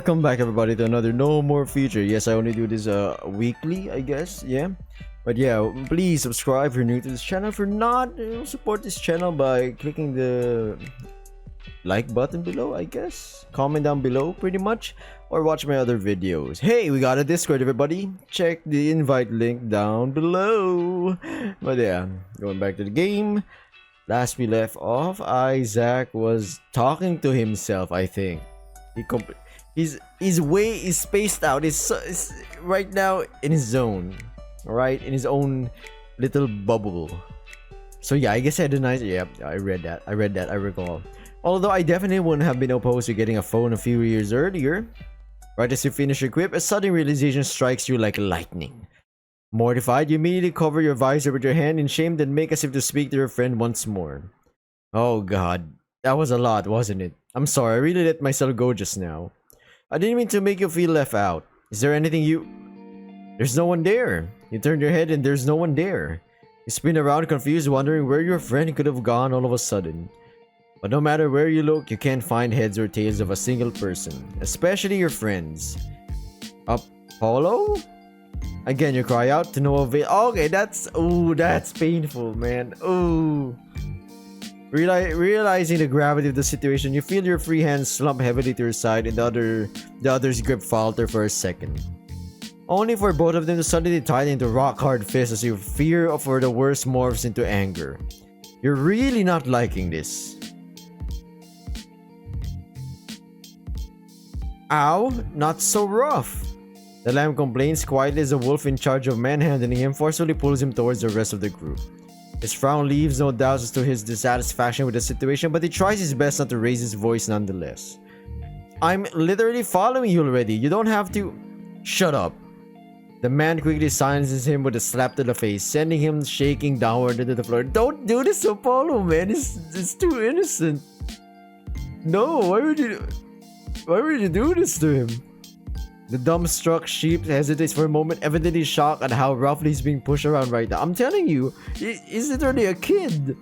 welcome back everybody to another No More feature. Yes, I only do this weekly, I guess. Yeah, but yeah, please subscribe if you're new to this channel. If you're not, support this channel by clicking the like button below, I guess. Comment down below, pretty much, or watch my other videos. Hey, we got a Discord, everybody. Check the invite link down below. But yeah, going back to the game. Last we left off, Isaac was talking to himself, I think. His way is spaced out. It's right now in his zone, right, in his own little bubble. So yeah, I guess I had a nice. Yeah, I read that. I recall. Although I definitely wouldn't have been opposed to getting a phone a few years earlier. Right as you finish your quip, a sudden realization strikes you like lightning. Mortified, you immediately cover your visor with your hand in shame, then make as if to speak to your friend once more. Oh god, that was a lot, wasn't it? I'm sorry, I really let myself go just now. I didn't mean to make you feel left out. Is there anything you... There's no one there. You turn your head and there's no one there. You spin around confused, wondering where your friend could have gone all of a sudden. But no matter where you look, you can't find heads or tails of a single person, especially your friends. Apollo? Again, you cry out to no avail. Okay, that's... Ooh, that's painful, man. Ooh. Realizing the gravity of the situation, you feel your free hand slump heavily to your side and the other's grip falter for a second. Only for both of them to suddenly tighten into rock-hard fists as your fear for the worst morphs into anger. You're really not liking this. Ow, not so rough. The lamb complains quietly as a wolf in charge of manhandling him forcefully pulls him towards the rest of the group. His frown leaves no doubt as to his dissatisfaction with the situation, but he tries his best not to raise his voice nonetheless. I'm literally following you already. You don't have to... Shut up. The man quickly silences him with a slap to the face, sending him shaking downward into the floor. Don't do this to Apollo, man. It's too innocent. No, why would you do this to him? The dumbstruck sheep hesitates for a moment, evidently shocked at how roughly he's being pushed around right now. I'm telling you, he's literally a kid.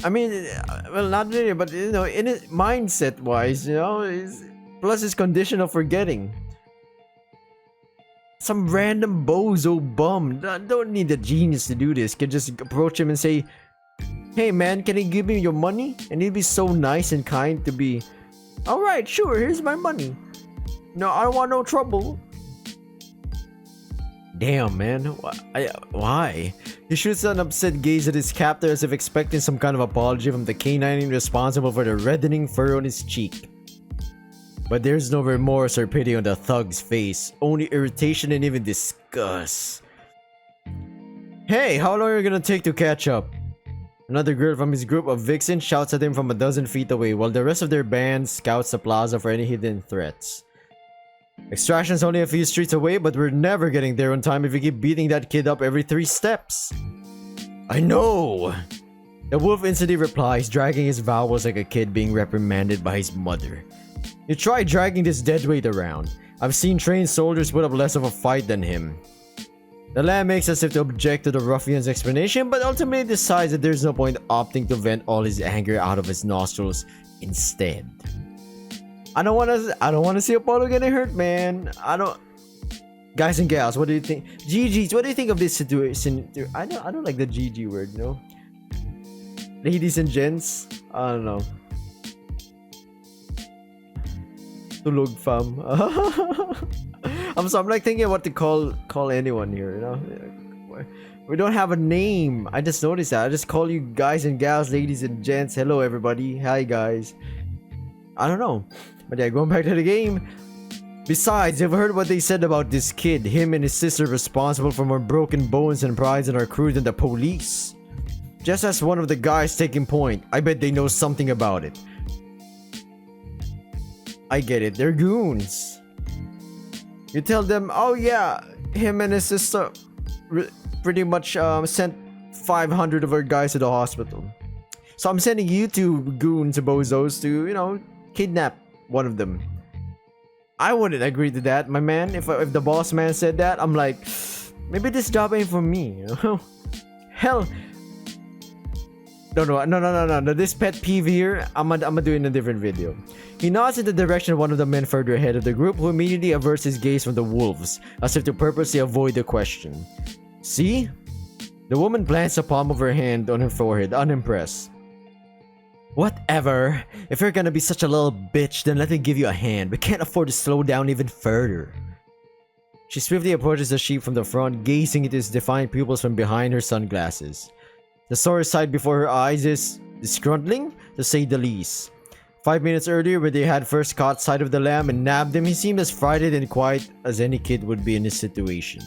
I mean, well, not really, but you know, in his mindset-wise, you know, plus his condition of forgetting. Some random bozo bum. Don't need a genius to do this. Can just approach him and say, "Hey man, can you give me your money?" And he'd be so nice and kind to be, "Alright, sure, here's my money. No, I don't want no trouble." Damn, man. Why? He shoots an upset gaze at his captor as if expecting some kind of apology from the canine responsible for the reddening fur on his cheek. But there's no remorse or pity on the thug's face, only irritation and even disgust. Hey, how long are you gonna take to catch up? Another girl from his group of vixens shouts at him from a dozen feet away, while the rest of their band scouts the plaza for any hidden threats. Extraction's only a few streets away, but we're never getting there on time if we keep beating that kid up every 3 steps. I know! The wolf instantly replies, dragging his vowels like a kid being reprimanded by his mother. You try dragging this deadweight around. I've seen trained soldiers put up less of a fight than him. The lamb makes as if to object to the ruffian's explanation, but ultimately decides that there's no point opting to vent all his anger out of his nostrils instead. I don't want to see Apollo getting hurt, man. Guys and gals, what do you think? GGs, what do you think of this situation? I don't like the GG word, no? Ladies and gents, I don't know. Tulog fam. I'm like thinking what to call anyone here, you know? We don't have a name. I just noticed that. I just call you guys and gals, ladies and gents. Hello everybody. Hi guys. I don't know. But yeah, going back to the game. Besides, you've heard what they said about this kid. Him and his sister responsible for more broken bones and prides in our crew than the police. Just as one of the guys taking point, I bet they know something about it. I get it, they're goons. You tell them, oh yeah, him and his sister pretty much sent 500 of our guys to the hospital. So I'm sending you 2 goons, bozos, to, you know, kidnap one of them. I wouldn't agree to that, my man. If the boss man said that, I'm like, maybe this job ain't for me, you know? Hell, No. This pet peeve here, I'm gonna do it in a different video. He nods in the direction of one of the men further ahead of the group, who immediately averts his gaze from the wolves, as if to purposely avoid the question. See? The woman plants the palm of her hand on her forehead, unimpressed. Whatever. If you're gonna be such a little bitch, then let me give you a hand. We can't afford to slow down even further. She swiftly approaches the sheep from the front, gazing into his defiant pupils from behind her sunglasses. The sore sight before her eyes is disgruntling, to say the least. 5 minutes earlier, when they had first caught sight of the lamb and nabbed him, he seemed as frightened and quiet as any kid would be in his situation.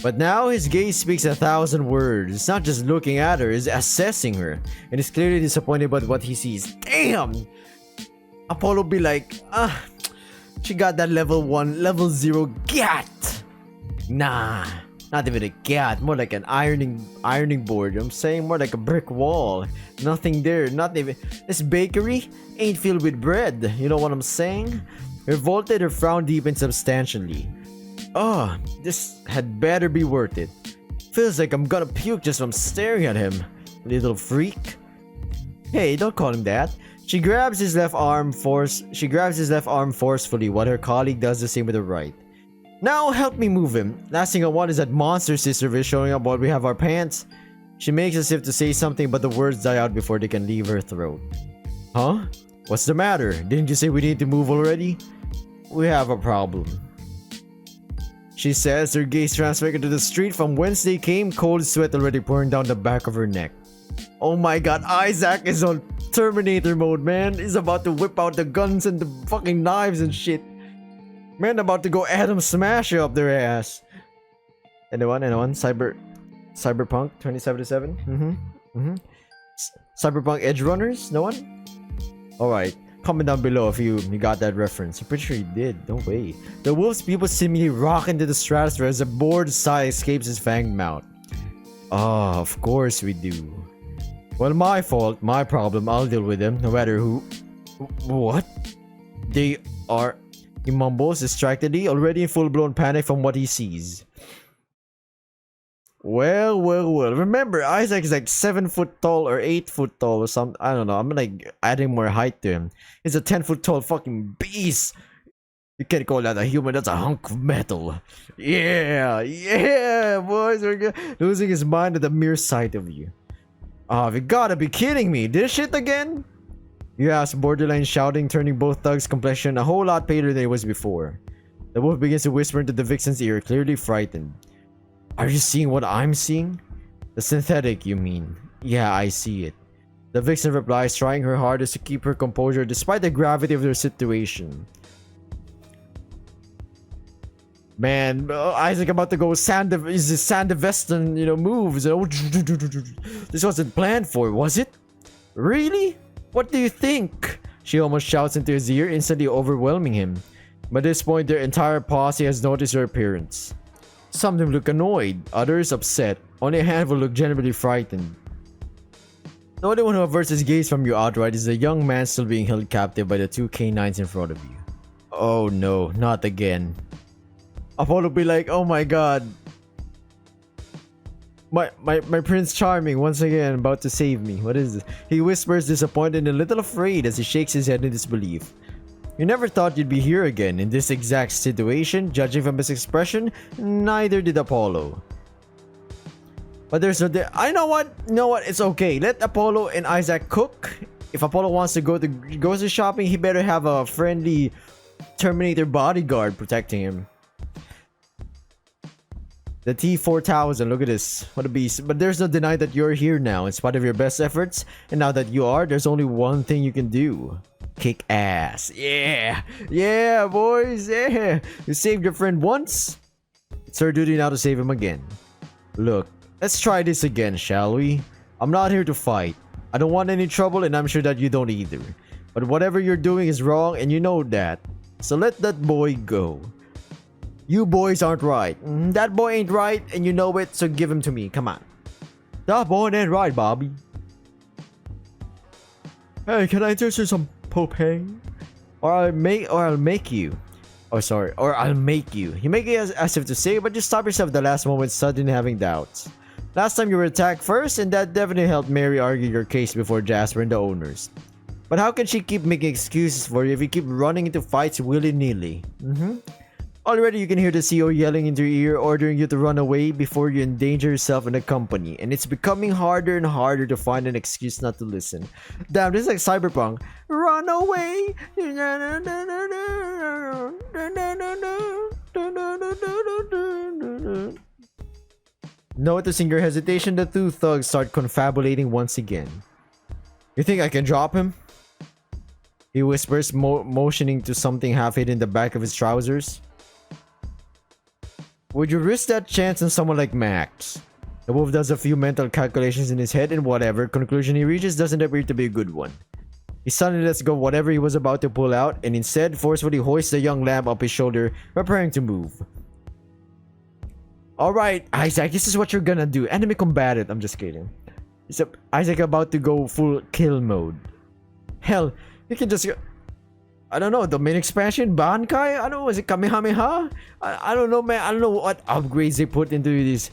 But now his gaze speaks 1,000 words. It's not just looking at her, it's assessing her, and is clearly disappointed by what he sees. Damn! Apollo be like, she got that level 1, level 0 gat! Nah, not even a gat, more like an ironing board. I'm saying more like a brick wall. Nothing there, not even. This bakery ain't filled with bread. You know what I'm saying? Revolted, her frown deepened substantially. Oh, this had better be worth it. Feels like I'm gonna puke just from staring at him. Little freak. Hey, don't call him that. She grabs his left arm forcefully while her colleague does the same with her right. Now help me move him. Last thing I want is that monster sister of his showing up while we have our pants. She makes as if to say something, but the words die out before they can leave her throat. Huh? What's the matter? Didn't you say we need to move already? We have a problem. She says, her gaze transfixed to the street from whence they came, cold sweat already pouring down the back of her neck. Oh my god, Isaac is on Terminator mode, man. He's about to whip out the guns and the fucking knives and shit. Man, about to go Adam Smasher up their ass. Anyone? Cyberpunk 2077? Cyberpunk Edge Runners? No one? Alright. Comment down below if you got that reference. I'm pretty sure you did. Don't wait. The wolf's people seemingly rock into the stratosphere as a bored sigh escapes his fanged mouth. Ah, of course we do. Well, my fault, my problem. I'll deal with them, no matter who. What? They are... He mumbles distractedly, already in full-blown panic from what he sees. Well. Remember, Isaac is like 7 foot tall or 8 foot tall or something. I don't know. I'm like adding more height to him. He's a 10 foot tall fucking beast. You can't call that a human. That's a hunk of metal. Yeah, boys. We're losing his mind at the mere sight of you. Oh, you gotta be kidding me. This shit again? You ask, borderline shouting, turning both thugs' complexion a whole lot paler than it was before. The wolf begins to whisper into the vixen's ear, clearly frightened. Are you seeing what I'm seeing? The synthetic, you mean? Yeah, I see it. The vixen replies, trying her hardest to keep her composure despite the gravity of their situation. Man, Isaac about to go Sandevesten, moves. This wasn't planned for, was it? Really? What do you think? She almost shouts into his ear, instantly overwhelming him. By this point, their entire posse has noticed her appearance. Some of them look annoyed, others upset. Only a handful look genuinely frightened. The only one who averts his gaze from you outright is the young man still being held captive by the 2 canines in front of you. Oh no, not again. Apollo be like, oh my god. My Prince Charming once again about to save me. What is this? He whispers, disappointed and a little afraid as he shakes his head in disbelief. You never thought you'd be here again in this exact situation. Judging from his expression, neither did Apollo. But there's no... I know what? It's okay. Let Apollo and Isaac cook. If Apollo wants to go to grocery shopping, he better have a friendly Terminator bodyguard protecting him. The T-4000, look at this. What a beast. But there's no denying that you're here now, in spite of your best efforts. And now that you are, there's only one thing you can do. Kick ass. Yeah, boys, yeah. You saved your friend once. It's our duty now to save him again. Look, let's try this again, shall we? I'm not here to fight. I don't want any trouble, and I'm sure that you don't either. But whatever you're doing is wrong, and you know that. So let that boy go. You boys aren't right. That boy ain't right, and you know it, so give him to me. Come on. That boy ain't right, Bobby. Hey, can I interest some propane? Or I'll make you. Oh, sorry. Or I'll make you. You make it as if to say, but you stop yourself at the last moment, suddenly having doubts. Last time you were attacked first, and that definitely helped Mary argue your case before Jasper and the owners. But how can she keep making excuses for you if you keep running into fights willy-nilly? Already you can hear the CEO yelling into your ear, ordering you to run away before you endanger yourself and the company. And it's becoming harder and harder to find an excuse not to listen. Damn, this is like Cyberpunk. Run away! Noticing your hesitation, the two thugs start confabulating once again. You think I can drop him? He whispers, motioning to something half hidden in the back of his trousers. Would you risk that chance on someone like Max? The wolf does a few mental calculations in his head, and whatever conclusion he reaches doesn't appear to be a good one. He suddenly lets go whatever he was about to pull out, and instead forcefully hoists the young lamb up his shoulder, preparing to move. Alright, Isaac, this is what you're gonna do. Enemy combatant. I'm just kidding. Isaac about to go full kill mode. Hell, you can just... I don't know, the main expansion, Bankai? I don't know, is it Kamehameha? I don't know, man. I don't know what upgrades they put into this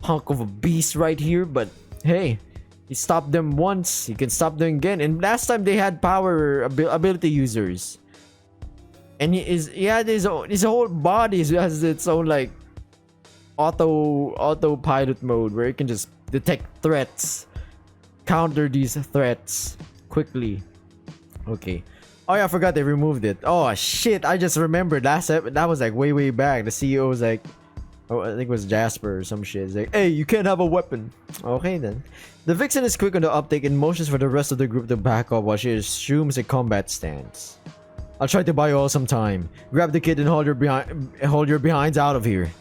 hunk of a beast right here, but hey, he stopped them once, he can stop them again. And last time they had power ability users. And he had his whole body has its own like autopilot mode where it can just detect threats, counter these threats quickly. Okay. Oh yeah, I forgot they removed it. Oh shit, I just remembered that was like way back. The CEO was like, oh, I think it was Jasper or some shit. He's like, hey, you can't have a weapon. Okay then. The vixen is quick on the uptake and motions for the rest of the group to back off while she assumes a combat stance. I'll try to buy you all some time. Grab the kid and hold your behinds out of here.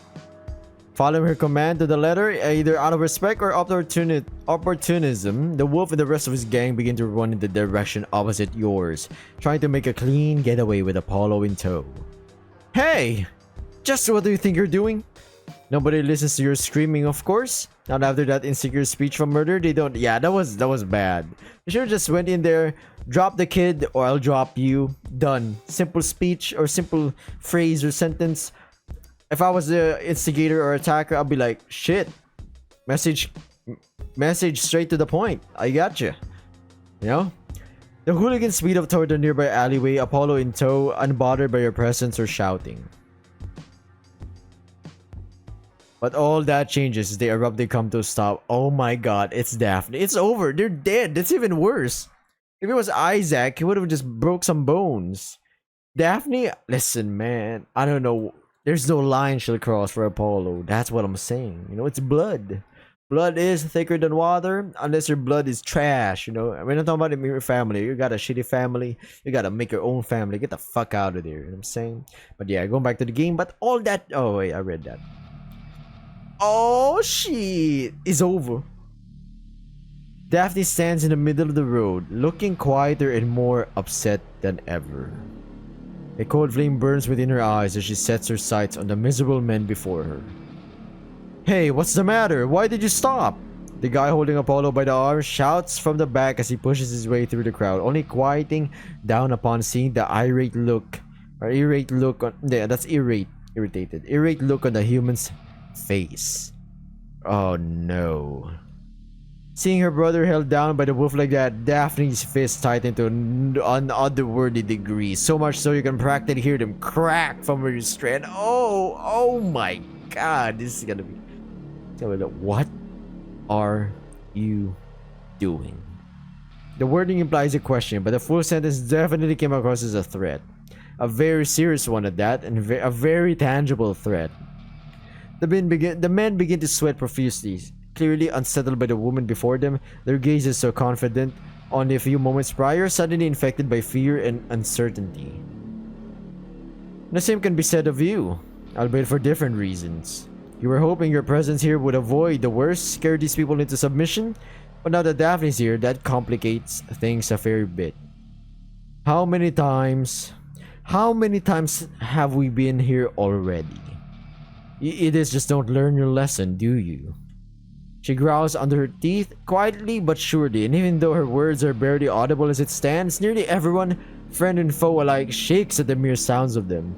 Following her command to the letter, either out of respect or opportunism, the wolf and the rest of his gang begin to run in the direction opposite yours, trying to make a clean getaway with Apollo in tow. Hey! Just what do you think you're doing? Nobody listens to your screaming, of course. Not after that insecure speech from murder, they don't... Yeah, that was bad. You should've just went in there, drop the kid, or I'll drop you. Done. Simple speech or simple phrase or sentence. If I was the instigator or attacker, I'd be like, shit. Message straight to the point. I gotcha. You know? The hooligans speed up toward the nearby alleyway, Apollo in tow, unbothered by your presence or shouting. But all that changes as they abruptly come to a stop. Oh my god, it's Daphne. It's over. They're dead. That's even worse. If it was Isaac, he would have just broke some bones. Daphne, listen, man. I don't know. There's no line she'll cross for Apollo. That's what I'm saying. You know, it's blood. Blood is thicker than water, unless your blood is trash, you know. We're not talking about your family. You got a shitty family. You gotta make your own family. Get the fuck out of there. You know what I'm saying? But yeah, going back to the game. But all that... Oh, wait, I read that. Oh, shit. It's over. Daphne stands in the middle of the road, looking quieter and more upset than ever. A cold flame burns within her eyes as she sets her sights on the miserable men before her. Hey, what's the matter? Why did you stop? The guy holding Apollo by the arm shouts from the back as he pushes his way through the crowd, only quieting down upon seeing the irate look on the human's face. Oh no. Seeing her brother held down by the wolf like that, Daphne's fist tightened to an otherworldly degree. So much so you can practically hear them crack from her strand. Oh my god. This is gonna be... What are you doing? The wording implies a question, but the full sentence definitely came across as a threat. A very serious one at that, and a very tangible threat. The men begin to sweat profusely. Clearly unsettled by the woman before them, their gazes so confident, only a few moments prior, suddenly infected by fear and uncertainty. The same can be said of you, albeit for different reasons. You were hoping your presence here would avoid the worst, scare these people into submission, but now that Daphne's here, that complicates things a fair bit. How many times have we been here already? It is just don't learn your lesson, do you? She growls under her teeth, quietly but surely, and even though her words are barely audible as it stands, nearly everyone, friend and foe alike, shakes at the mere sounds of them.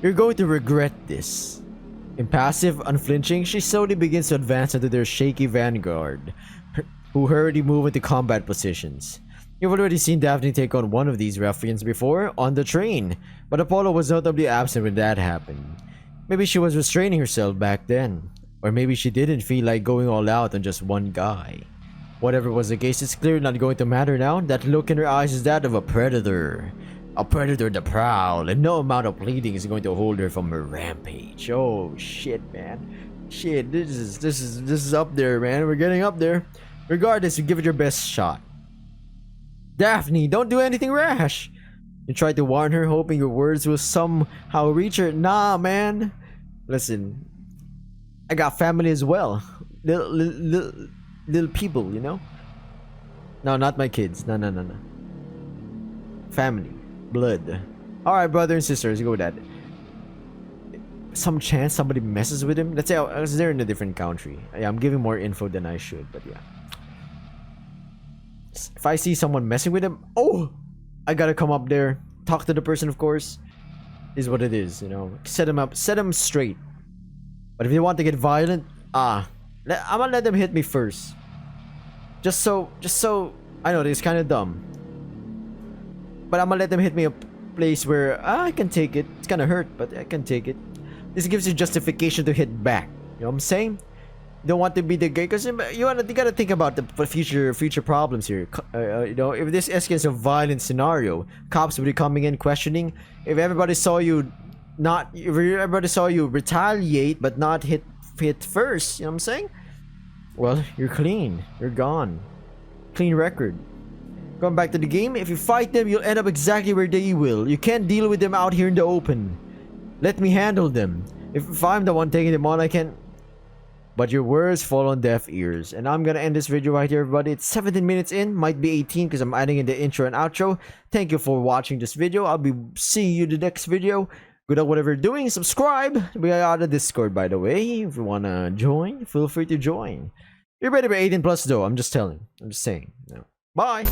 You're going to regret this. Impassive, unflinching, she slowly begins to advance into their shaky vanguard, who hurriedly move into combat positions. You've already seen Daphne take on one of these ruffians before, on the train, but Apollo was notably absent when that happened. Maybe she was restraining herself back then, or maybe she didn't feel like going all out on just one guy. Whatever was the case, it's clearly not going to matter now. That look in her eyes is that of a predator. A predator to prowl, and no amount of pleading is going to hold her from her rampage. Oh shit, man. Shit, this is up there, man. We're getting up there. Regardless, you give it your best shot. Daphne, don't do anything rash. You tried to warn her, hoping your words will somehow reach her. Nah, man. Listen, I got family as well. Little people, you know? No, not my kids. No. Family. Blood. Alright, brother and sister, let's go with that. Some chance somebody messes with him? Let's say they're in a different country. Yeah, I'm giving more info than I should, but yeah. If I see someone messing with him, oh! I gotta come up there. Talk to the person, of course. Is what it is, you know. Set him up. Set him straight. But if they want to get violent, I'm gonna let them hit me first. Just so I know this is kind of dumb, but I'm gonna let them hit me a place where I can take it. It's gonna hurt, but I can take it. This gives you justification to hit back. You know what I'm saying? You don't want to be the guy, because you gotta think about the future problems here. You know, if this escalates a violent scenario, cops will be coming in questioning. If everybody saw you retaliate but not hit first, you know what I'm saying? Well, you're clean. You're gone. Clean record. Going back to the game, if you fight them, you'll end up exactly where they will. You can't deal with them out here in the open. Let me handle them. If I'm the one taking them on, I can. But your words fall on deaf ears. And I'm gonna end this video right here, everybody. It's 17 minutes in. Might be 18 because I'm adding in the intro and outro. Thank you for watching this video. I'll be seeing you in the next video. Good luck whatever you're doing. Subscribe. We are the Discord, by the way. If you wanna join, feel free to join. You're better be 18 plus though. I'm just saying. No. Bye.